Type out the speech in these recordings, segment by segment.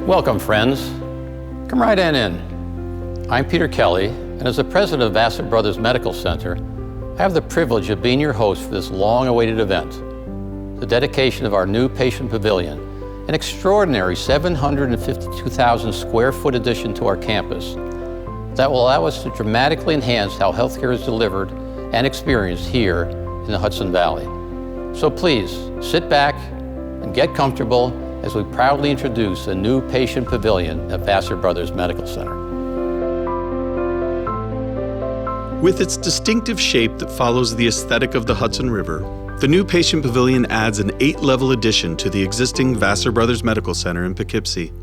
Welcome, friends. Come right on in. I'm Peter Kelly, and as the president of Vassar Brothers Medical Center, I have the privilege of being your host for this long-awaited event, the dedication of our new Patient Pavilion, an extraordinary 752,000 square foot addition to our campus that will allow us to dramatically enhance how healthcare is delivered and experienced here in the Hudson Valley. So please, sit back and get comfortable as we proudly introduce a new Patient Pavilion at Vassar Brothers Medical Center. With its distinctive shape that follows the aesthetic of the Hudson River, the new Patient Pavilion adds an 8-level addition to the existing Vassar Brothers Medical Center in Poughkeepsie.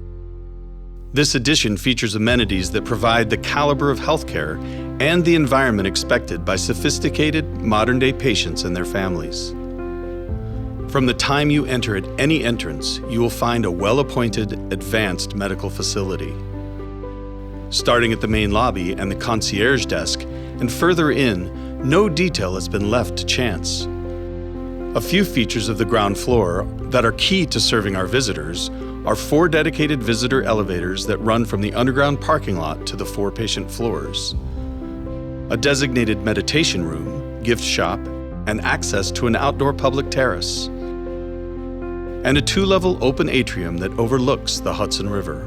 This addition features amenities that provide the caliber of healthcare and the environment expected by sophisticated, modern-day patients and their families. From the time you enter at any entrance, you will find a well-appointed, advanced medical facility. Starting at the main lobby and the concierge desk, and further in, no detail has been left to chance. A few features of the ground floor that are key to serving our visitors are 4 dedicated visitor elevators that run from the underground parking lot to the 4 patient floors, a designated meditation room, gift shop, and access to an outdoor public terrace, and a 2-level open atrium that overlooks the Hudson River.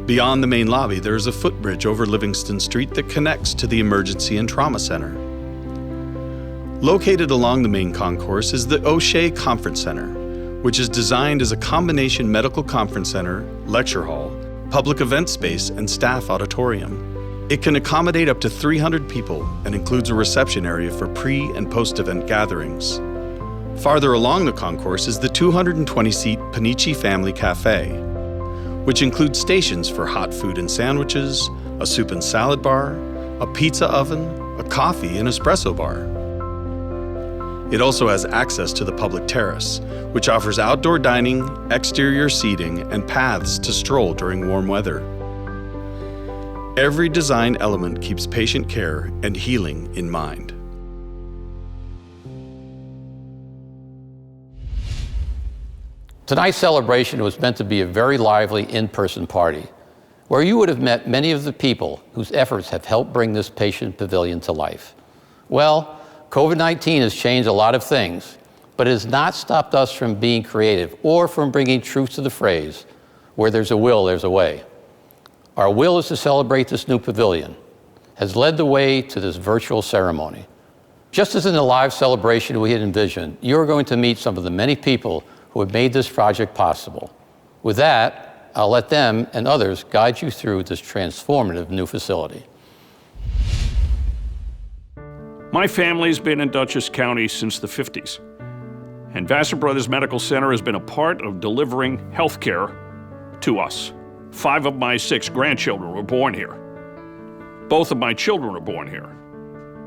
Beyond the main lobby, there is a footbridge over Livingston Street that connects to the Emergency and Trauma Center. Located along the main concourse is the O'Shea Conference Center, which is designed as a combination medical conference center, lecture hall, public event space, and staff auditorium. It can accommodate up to 300 people and includes a reception area for pre- and post-event gatherings. Farther along the concourse is the 220-seat Panici Family Cafe, which includes stations for hot food and sandwiches, a soup and salad bar, a pizza oven, a coffee and espresso bar. It also has access to the public terrace, which offers outdoor dining, exterior seating, and paths to stroll during warm weather. Every design element keeps patient care and healing in mind. Tonight's celebration was meant to be a very lively in-person party, where you would have met many of the people whose efforts have helped bring this Patient Pavilion to life. Well, COVID-19 has changed a lot of things, but it has not stopped us from being creative or from bringing truth to the phrase, where there's a will, there's a way. Our will is to celebrate this new pavilion, has led the way to this virtual ceremony. Just as in the live celebration we had envisioned, you're going to meet some of the many people who have made this project possible. With that, I'll let them and others guide you through this transformative new facility. My family's been in Dutchess County since the 50s, and Vassar Brothers Medical Center has been a part of delivering health care to us. 5 of my 6 grandchildren were born here. Both of my children were born here.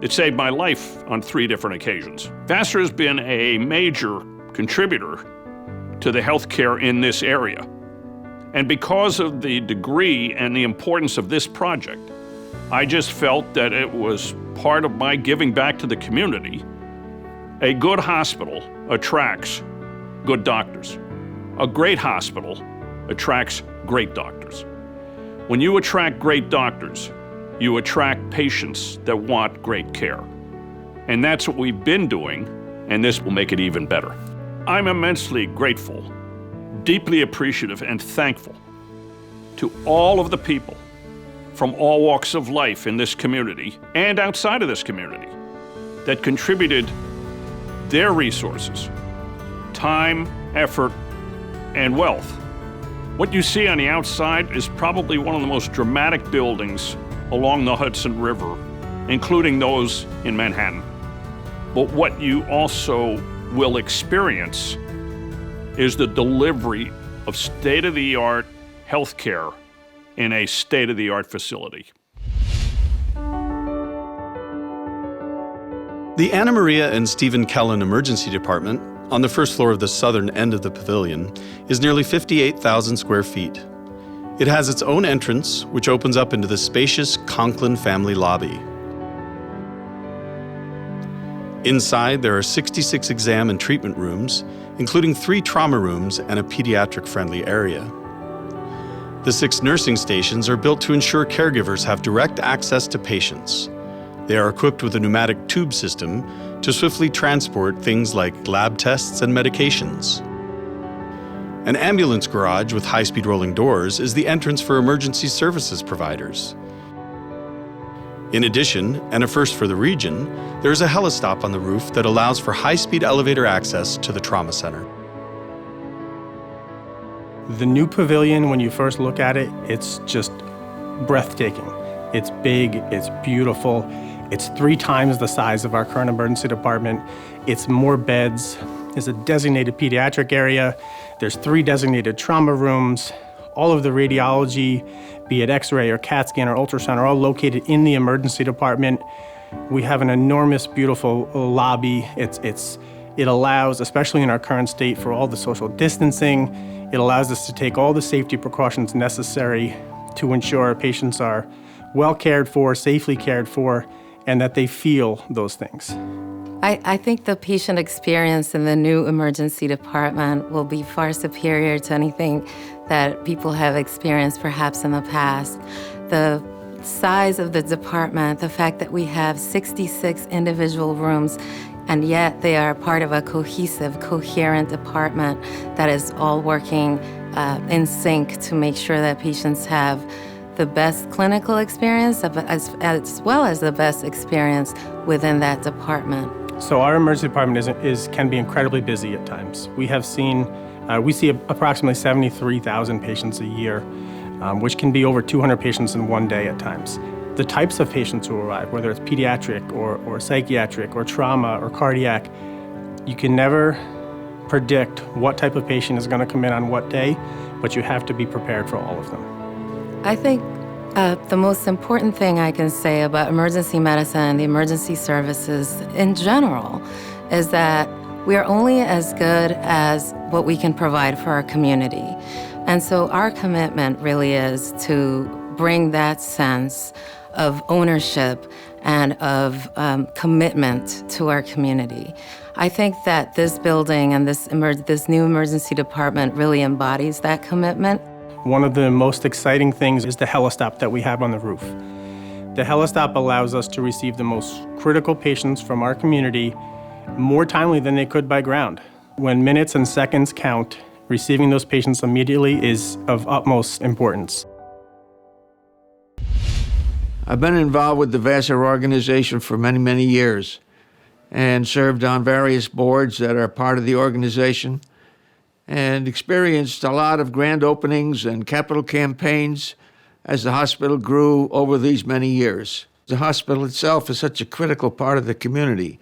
It saved my life on 3 different occasions. Vassar has been a major contributor to the health care in this area. And because of the degree and the importance of this project, I just felt that it was part of my giving back to the community. A good hospital attracts good doctors. A great hospital attracts great doctors. When you attract great doctors, you attract patients that want great care. And that's what we've been doing, and this will make it even better. I'm immensely grateful, deeply appreciative, and thankful to all of the people from all walks of life in this community and outside of this community that contributed their resources, time, effort, and wealth. What you see on the outside is probably one of the most dramatic buildings along the Hudson River, including those in Manhattan. But what you also will experience is the delivery of state-of-the-art healthcare in a state-of-the-art facility. The Anna Maria and Stephen Kellen Emergency Department, on the first floor of the southern end of the pavilion, is nearly 58,000 square feet. It has its own entrance, which opens up into the spacious Conklin family lobby. Inside, there are 66 exam and treatment rooms, including 3 trauma rooms and a pediatric-friendly area. The 6 nursing stations are built to ensure caregivers have direct access to patients. They are equipped with a pneumatic tube system to swiftly transport things like lab tests and medications. An ambulance garage with high-speed rolling doors is the entrance for emergency services providers. In addition, and a first for the region, there is a helistop on the roof that allows for high-speed elevator access to the trauma center. The new pavilion, when you first look at it, it's just breathtaking. It's big, it's beautiful. It's 3 times the size of our current emergency department. It's more beds. There's a designated pediatric area. There's 3 designated trauma rooms. All of the radiology, be it X-ray or CAT scan or ultrasound, are all located in the emergency department. We have an enormous, beautiful lobby. It allows, especially in our current state, for all the social distancing. It allows us to take all the safety precautions necessary to ensure our patients are well cared for, safely cared for, and that they feel those things. I think the patient experience in the new emergency department will be far superior to anything that people have experienced perhaps in the past. The size of the department, the fact that we have 66 individual rooms, and yet they are part of a cohesive, coherent department that is all working in sync to make sure that patients have the best clinical experience as well as the best experience within that department. So our emergency department can be incredibly busy at times. We see approximately 73,000 patients a year, which can be over 200 patients in one day at times. The types of patients who arrive, whether it's pediatric or psychiatric or trauma or cardiac, you can never predict what type of patient is going to come in on what day, but you have to be prepared for all of them. I think the most important thing I can say about emergency medicine and the emergency services in general is that we are only as good as what we can provide for our community. And so our commitment really is to bring that sense of ownership and of commitment to our community. I think that this building and this new emergency department really embodies that commitment. One of the most exciting things is the helistop that we have on the roof. The helistop allows us to receive the most critical patients from our community more timely than they could by ground. When minutes and seconds count, receiving those patients immediately is of utmost importance. I've been involved with the Vassar organization for many, many years and served on various boards that are part of the organization and experienced a lot of grand openings and capital campaigns as the hospital grew over these many years. The hospital itself is such a critical part of the community.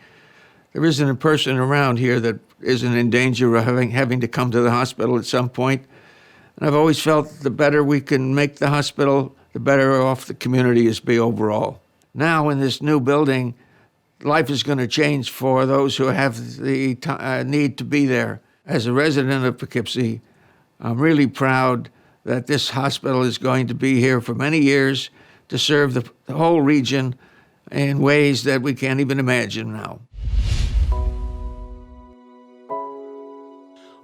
There isn't a person around here that isn't in danger of having to come to the hospital at some point. And I've always felt the better we can make the hospital, the better off the community is be overall. Now in this new building, life is going to change for those who have the need to be there. As a resident of Poughkeepsie, I'm really proud that this hospital is going to be here for many years to serve the whole region in ways that we can't even imagine now.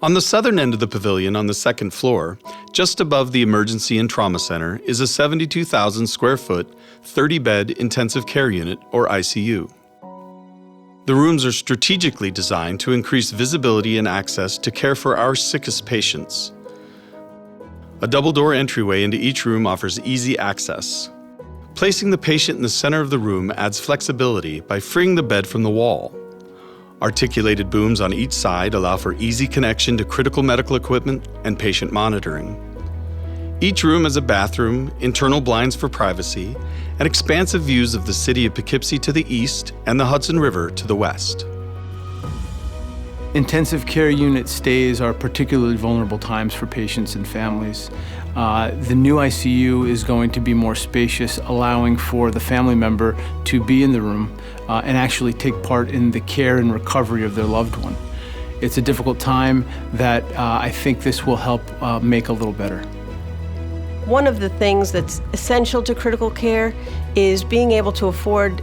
On the southern end of the pavilion on the 2nd floor, just above the Emergency and Trauma Center, is a 72,000 square foot, 30-bed intensive care unit, or ICU. The rooms are strategically designed to increase visibility and access to care for our sickest patients. A double-door entryway into each room offers easy access. Placing the patient in the center of the room adds flexibility by freeing the bed from the wall. Articulated booms on each side allow for easy connection to critical medical equipment and patient monitoring. Each room has a bathroom, internal blinds for privacy, and expansive views of the city of Poughkeepsie to the east and the Hudson River to the west. Intensive care unit stays are particularly vulnerable times for patients and families. The new ICU is going to be more spacious, allowing for the family member to be in the room and actually take part in the care and recovery of their loved one. It's a difficult time that I think this will help make a little better. One of the things that's essential to critical care is being able to afford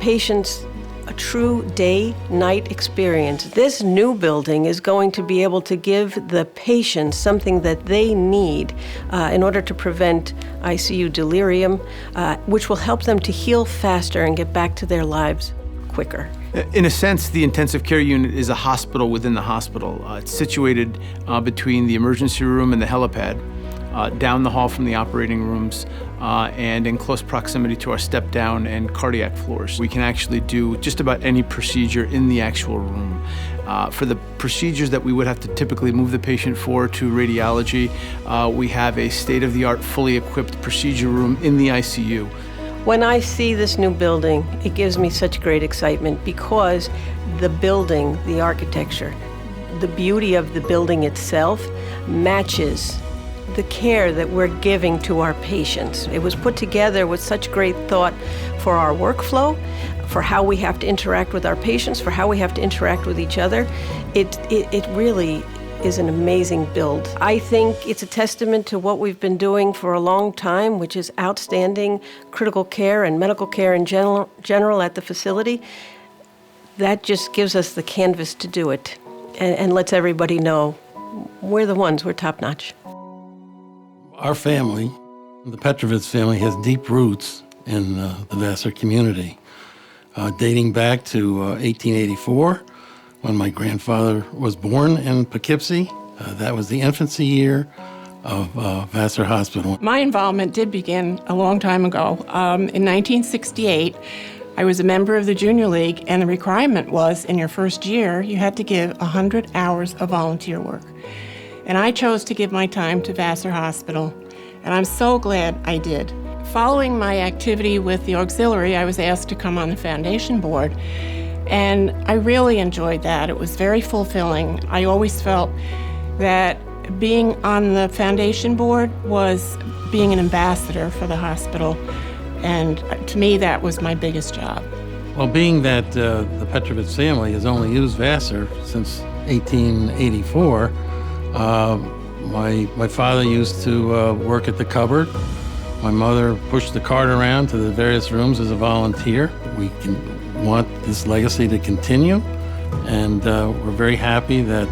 patients a true day-night experience. This new building is going to be able to give the patients something that they need in order to prevent ICU delirium, which will help them to heal faster and get back to their lives quicker. In a sense, the intensive care unit is a hospital within the hospital. It's situated between the emergency room and the helipad, down the hall from the operating rooms, and in close proximity to our step-down and cardiac floors. We can actually do just about any procedure in the actual room. For the procedures that we would have to typically move the patient for to radiology, we have a state-of-the-art, fully equipped procedure room in the ICU. When I see this new building, it gives me such great excitement because the building, the architecture, the beauty of the building itself matches the care that we're giving to our patients. It was put together with such great thought for our workflow, for how we have to interact with our patients, for how we have to interact with each other. It really is an amazing build. I think it's a testament to what we've been doing for a long time, which is outstanding critical care and medical care in general at the facility. That just gives us the canvas to do it and lets everybody know we're the ones, we're top-notch. Our family, the Petrovitz family, has deep roots in the Vassar community, dating back to 1884, when my grandfather was born in Poughkeepsie. That was the infancy year of Vassar Hospital. My involvement did begin a long time ago. In 1968, I was a member of the Junior League, and the requirement was in your first year, you had to give 100 hours of volunteer work. And I chose to give my time to Vassar Hospital, and I'm so glad I did. Following my activity with the auxiliary, I was asked to come on the foundation board, and I really enjoyed that. It was very fulfilling. I always felt that being on the foundation board was being an ambassador for the hospital, and to me, that was my biggest job. Well, being that the Petrovitz family has only used Vassar since 1884, my father used to work at the cupboard. My mother pushed the cart around to the various rooms as a volunteer. We want this legacy to continue, and we're very happy that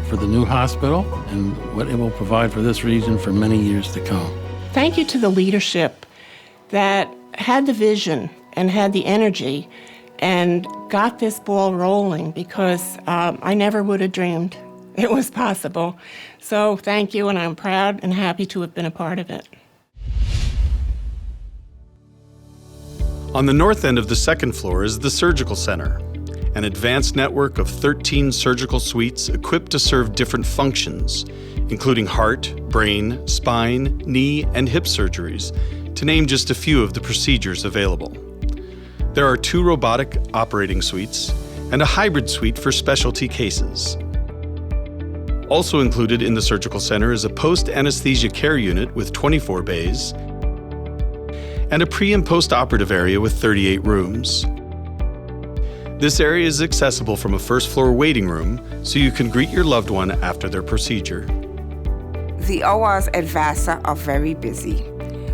for the new hospital and what it will provide for this region for many years to come. Thank you to the leadership that had the vision and had the energy and got this ball rolling, because I never would have dreamed it was possible. So thank you, and I'm proud and happy to have been a part of it. On the north end of the second floor is the Surgical Center, an advanced network of 13 surgical suites equipped to serve different functions, including heart, brain, spine, knee, and hip surgeries, to name just a few of the procedures available. There are 2 robotic operating suites and a hybrid suite for specialty cases. Also included in the Surgical Center is a post-anesthesia care unit with 24 bays and a pre- and post-operative area with 38 rooms. This area is accessible from a first-floor waiting room, so you can greet your loved one after their procedure. The ORs at Vassar are very busy.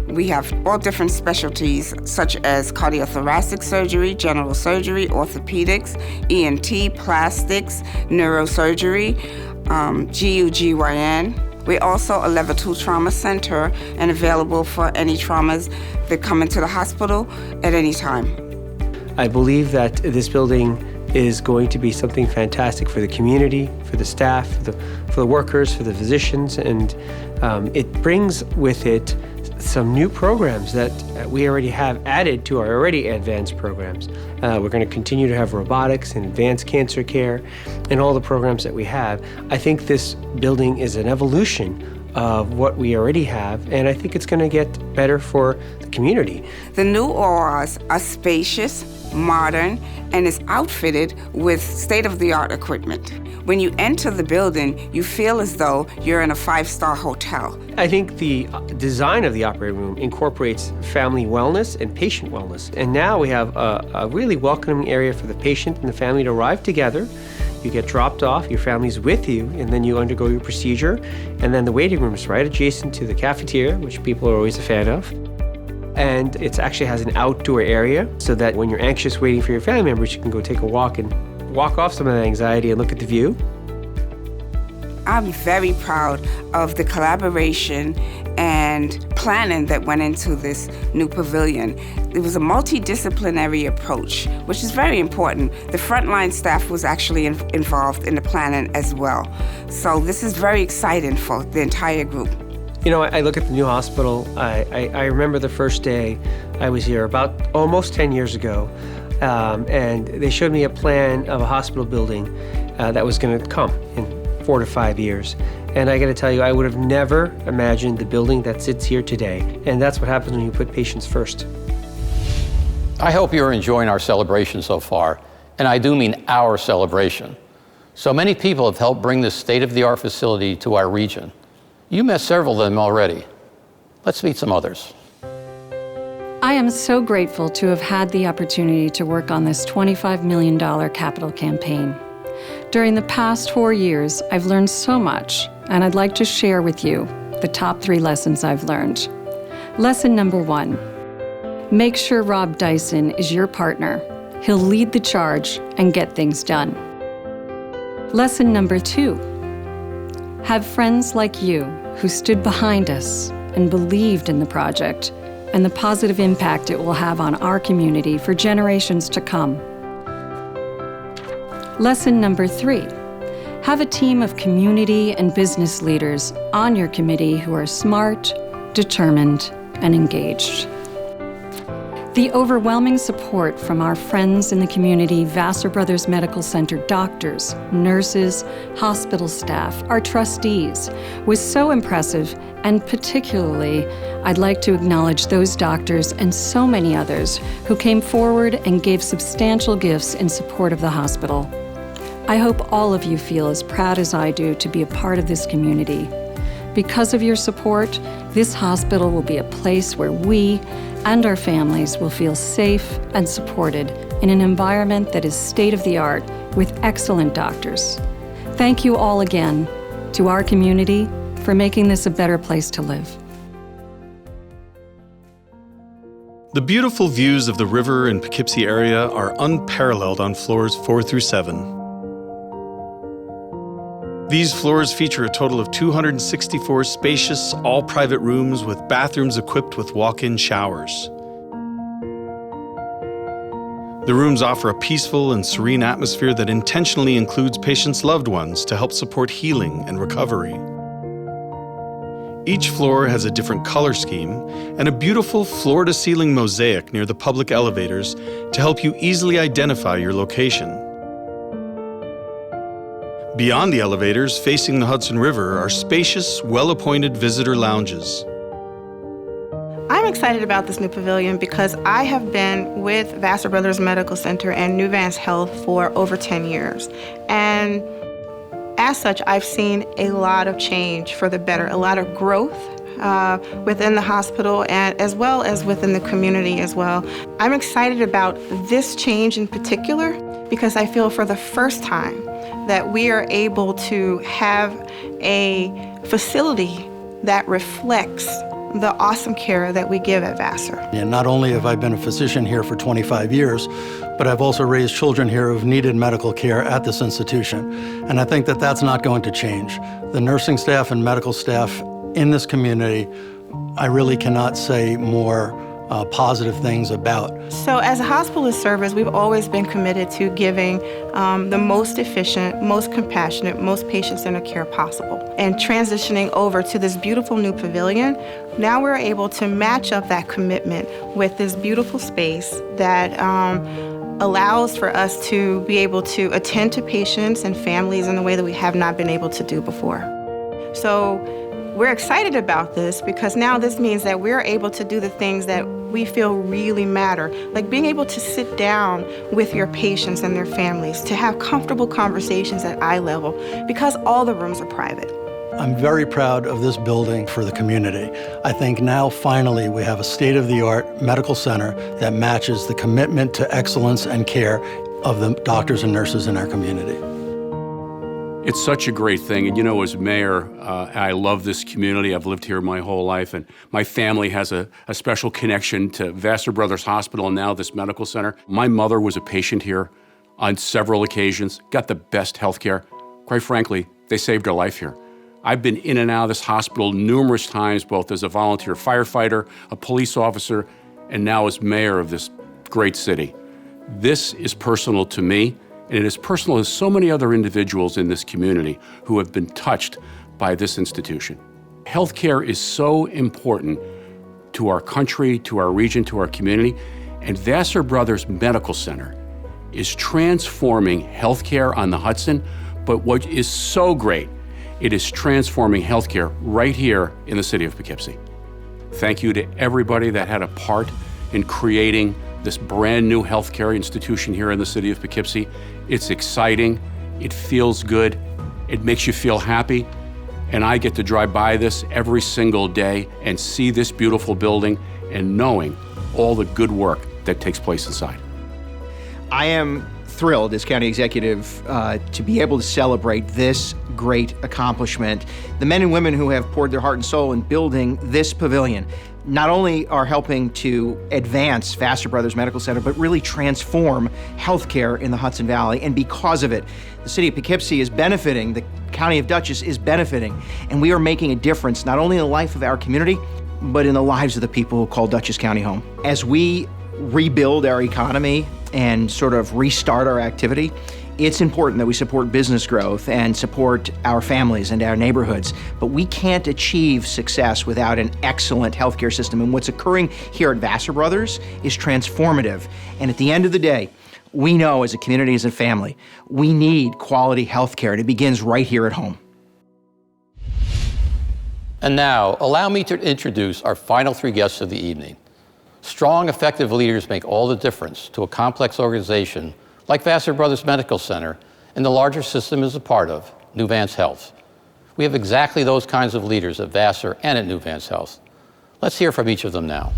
We have all different specialties, such as cardiothoracic surgery, general surgery, orthopedics, ENT, plastics, neurosurgery, GYN. We're also a level 2 trauma center and available for any traumas that come into the hospital at any time. I believe that this building is going to be something fantastic for the community, for the staff, for the workers, for the physicians, and it brings with it some new programs that we already have added to our already advanced programs. We're going to continue to have robotics and advanced cancer care and all the programs that we have. I think this building is an evolution of what we already have, and I think it's going to get better for the community. The new ORs are spacious, modern, and is outfitted with state-of-the-art equipment. When you enter the building, you feel as though you're in a 5-star hotel. I think the design of the operating room incorporates family wellness and patient wellness. And now we have a really welcoming area for the patient and the family to arrive together. You get dropped off, your family's with you, and then you undergo your procedure. And then the waiting room is right adjacent to the cafeteria, which people are always a fan of. And it actually has an outdoor area so that when you're anxious waiting for your family members, you can go take a walk and walk off some of that anxiety and look at the view. I'm very proud of the collaboration and planning that went into this new pavilion. It was a multidisciplinary approach, which is very important. The frontline staff was actually involved in the planning as well. So this is very exciting for the entire group. You know, I look at the new hospital. I remember the first day I was here about almost 10 years ago, and they showed me a plan of a hospital building that was going to come in 4 to 5 years. And I got to tell you, I would have never imagined the building that sits here today. And that's what happens when you put patients first. I hope you're enjoying our celebration so far, and I do mean our celebration. So many people have helped bring this state-of-the-art facility to our region. You met several of them already. Let's meet some others. I am so grateful to have had the opportunity to work on this $25 million capital campaign. During the past 4 years, I've learned so much, and I'd like to share with you the top 3 lessons I've learned. Lesson number 1, make sure Rob Dyson is your partner. He'll lead the charge and get things done. Lesson number 2, have friends like you who stood behind us and believed in the project and the positive impact it will have on our community for generations to come. Lesson number 3, have a team of community and business leaders on your committee who are smart, determined, and engaged. The overwhelming support from our friends in the community, Vassar Brothers Medical Center doctors, nurses, hospital staff, our trustees, was so impressive, and particularly, I'd like to acknowledge those doctors and so many others who came forward and gave substantial gifts in support of the hospital. I hope all of you feel as proud as I do to be a part of this community. Because of your support, this hospital will be a place where we and our families will feel safe and supported in an environment that is state-of-the-art with excellent doctors. Thank you all again to our community for making this a better place to live. The beautiful views of the river and Poughkeepsie area are unparalleled on floors 4 through 7. These floors feature a total of 264 spacious, all-private rooms with bathrooms equipped with walk-in showers. The rooms offer a peaceful and serene atmosphere that intentionally includes patients' loved ones to help support healing and recovery. Each floor has a different color scheme and a beautiful floor-to-ceiling mosaic near the public elevators to help you easily identify your location. Beyond the elevators, facing the Hudson River, are spacious, well-appointed visitor lounges. I'm excited about this new pavilion because I have been with Vassar Brothers Medical Center and Nuvance Health for over 10 years. And as such, I've seen a lot of change for the better, a lot of growth within the hospital and as well as within the community as well. I'm excited about this change in particular because I feel for the first time that we are able to have a facility that reflects the awesome care that we give at Vassar. And not only have I been a physician here for 25 years, but I've also raised children here who've needed medical care at this institution. And I think that that's not going to change. The nursing staff and medical staff in this community, I really cannot say more positive things about. So as a hospitalist service, we've always been committed to giving the most efficient, most compassionate, most patient-centered care possible. And transitioning over to this beautiful new pavilion, now we're able to match up that commitment with this beautiful space that allows for us to be able to attend to patients and families in a way that we have not been able to do before. So we're excited about this because now this means that we're able to do the things that we feel really matter, like being able to sit down with your patients and their families, to have comfortable conversations at eye level, because all the rooms are private. I'm very proud of this building for the community. I think now finally we have a state-of-the-art medical center that matches the commitment to excellence and care of the doctors and nurses in our community. It's such a great thing. And you know, as mayor, I love this community. I've lived here my whole life, and my family has a special connection to Vassar Brothers Hospital and now this medical center. My mother was a patient here on several occasions, got the best health care. Quite frankly, they saved her life here. I've been in and out of this hospital numerous times, both as a volunteer firefighter, a police officer, and now as mayor of this great city. This is personal to me, and it is personal to so many other individuals in this community who have been touched by this institution. Healthcare is so important to our country, to our region, to our community, and Vassar Brothers Medical Center is transforming healthcare on the Hudson, but what is so great, it is transforming healthcare right here in the city of Poughkeepsie. Thank you to everybody that had a part in creating this brand new healthcare institution here in the city of Poughkeepsie. It's exciting, it feels good, it makes you feel happy, and I get to drive by this every single day and see this beautiful building and knowing all the good work that takes place inside. I am thrilled as county executive to be able to celebrate this great accomplishment. The men and women who have poured their heart and soul in building this pavilion not only are helping to advance Vassar Brothers Medical Center, but really transform healthcare in the Hudson Valley. And because of it, the city of Poughkeepsie is benefiting, the county of Dutchess is benefiting, and we are making a difference not only in the life of our community, but in the lives of the people who call Dutchess County home. As we rebuild our economy and sort of restart our activity, it's important that we support business growth and support our families and our neighborhoods, but we can't achieve success without an excellent healthcare system. And what's occurring here at Vassar Brothers is transformative. And at the end of the day, we know as a community, as a family, we need quality healthcare, and it begins right here at home. And now, allow me to introduce our final three guests of the evening. Strong, effective leaders make all the difference to a complex organization like Vassar Brothers Medical Center and the larger system is a part of, Nuvance Health. We have exactly those kinds of leaders at Vassar and at Nuvance Health. Let's hear from each of them now.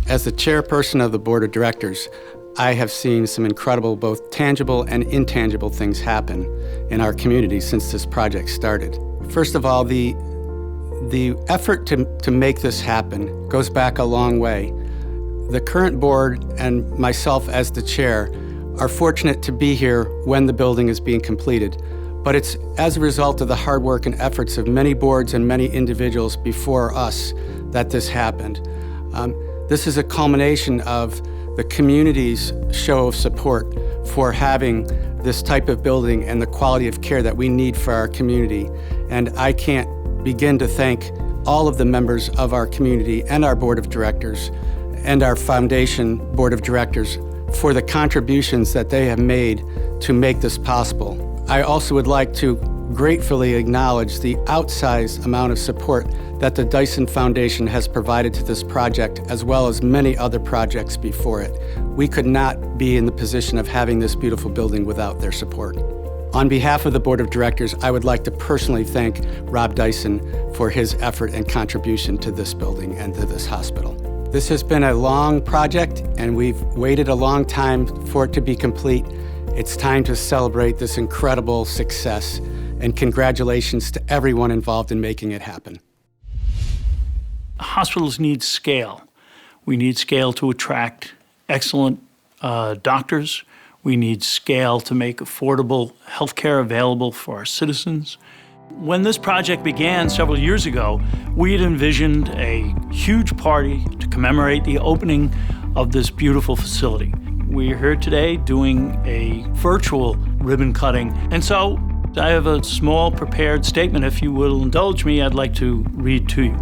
As the chairperson of the board of directors, I have seen some incredible, both tangible and intangible things happen in our community since this project started. First of all, the effort to make this happen goes back a long way. The current board and myself as the chair are fortunate to be here when the building is being completed, but it's as a result of the hard work and efforts of many boards and many individuals before us that this happened. This is a culmination of the community's show of support for having this type of building and the quality of care that we need for our community. And I can't begin to thank all of the members of our community and our board of directors and our foundation board of directors for the contributions that they have made to make this possible. I also would like to gratefully acknowledge the outsized amount of support that the Dyson Foundation has provided to this project, as well as many other projects before it. We could not be in the position of having this beautiful building without their support. On behalf of the board of directors, I would like to personally thank Rob Dyson for his effort and contribution to this building and to this hospital. This has been a long project, and we've waited a long time for it to be complete. It's time to celebrate this incredible success, and congratulations to everyone involved in making it happen. Hospitals need scale. We need scale to attract excellent doctors. We need scale to make affordable healthcare available for our citizens. When this project began several years ago, we had envisioned a huge party to commemorate the opening of this beautiful facility. We're here today doing a virtual ribbon cutting, and so I have a small prepared statement. If you will indulge me, I'd like to read to you.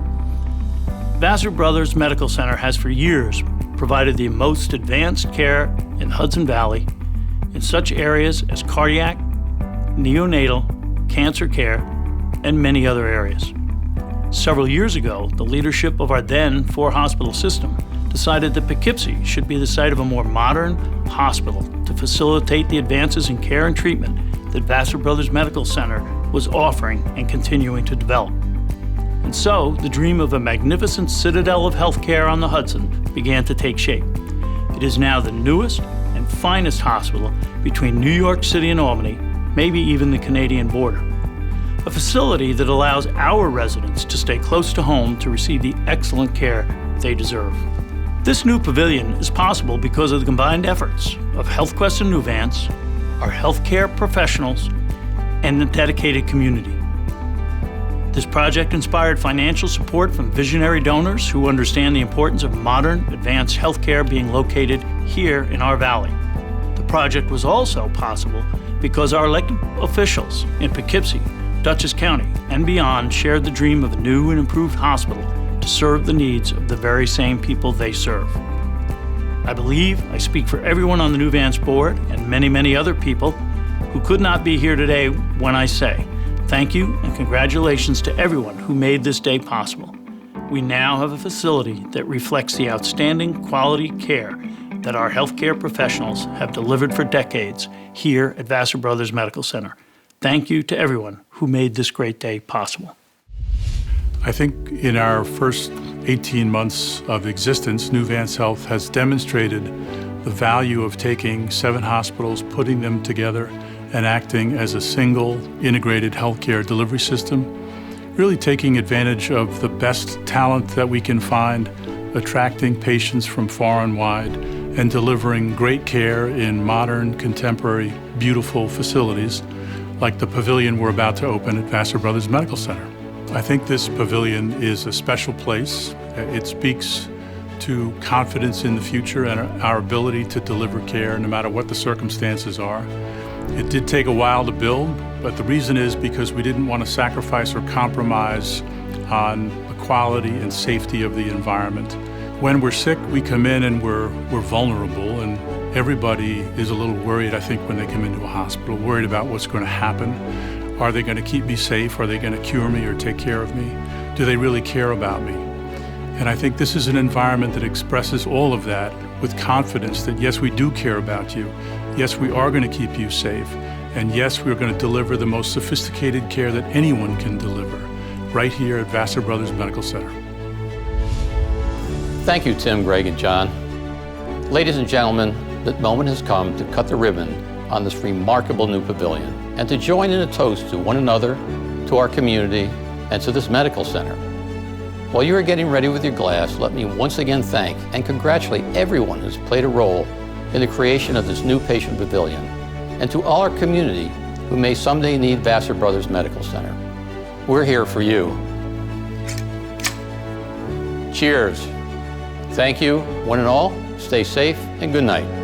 Vassar Brothers Medical Center has for years provided the most advanced care in the Hudson Valley in such areas as cardiac, neonatal, cancer care, and many other areas. Several years ago, the leadership of our then 4-hospital system decided that Poughkeepsie should be the site of a more modern hospital to facilitate the advances in care and treatment that Vassar Brothers Medical Center was offering and continuing to develop. And so, the dream of a magnificent citadel of healthcare on the Hudson began to take shape. It is now the newest and finest hospital between New York City and Albany, maybe even the Canadian border. a facility that allows our residents to stay close to home to receive the excellent care they deserve. This new pavilion is possible because of the combined efforts of HealthQuest and Nuvance, our healthcare professionals, and the dedicated community. This project inspired financial support from visionary donors who understand the importance of modern, advanced healthcare being located here in our valley. The project was also possible because our elected officials in Poughkeepsie, Dutchess County, and beyond shared the dream of a new and improved hospital to serve the needs of the very same people they serve. I believe I speak for everyone on the Nuvance board and many, many other people who could not be here today when I say thank you and congratulations to everyone who made this day possible. We now have a facility that reflects the outstanding quality care that our healthcare professionals have delivered for decades here at Vassar Brothers Medical Center. Thank you to everyone who made this great day possible. I think in our first 18 months of existence, Nuvance Health has demonstrated the value of taking 7 hospitals, putting them together, and acting as a single integrated healthcare delivery system, really taking advantage of the best talent that we can find, attracting patients from far and wide, and delivering great care in modern, contemporary, beautiful facilities like the pavilion we're about to open at Vassar Brothers Medical Center. I think this pavilion is a special place. It speaks to confidence in the future and our ability to deliver care no matter what the circumstances are. It did take a while to build, but the reason is because we didn't want to sacrifice or compromise on the quality and safety of the environment. When we're sick, we come in and we're vulnerable, and everybody is a little worried, I think, when they come into a hospital, worried about what's going to happen. Are they going to keep me safe? Are they going to cure me or take care of me? Do they really care about me? And I think this is an environment that expresses all of that with confidence that yes, we do care about you. Yes, we are going to keep you safe. And yes, we're going to deliver the most sophisticated care that anyone can deliver right here at Vassar Brothers Medical Center. Thank you, Tim, Greg, and John. Ladies and gentlemen, the moment has come to cut the ribbon on this remarkable new pavilion and to join in a toast to one another, to our community, and to this medical center. While you are getting ready with your glass, let me once again thank and congratulate everyone who's played a role in the creation of this new patient pavilion, and to all our community who may someday need Vassar Brothers Medical Center. We're here for you. Cheers. Thank you, one and all. Stay safe and good night.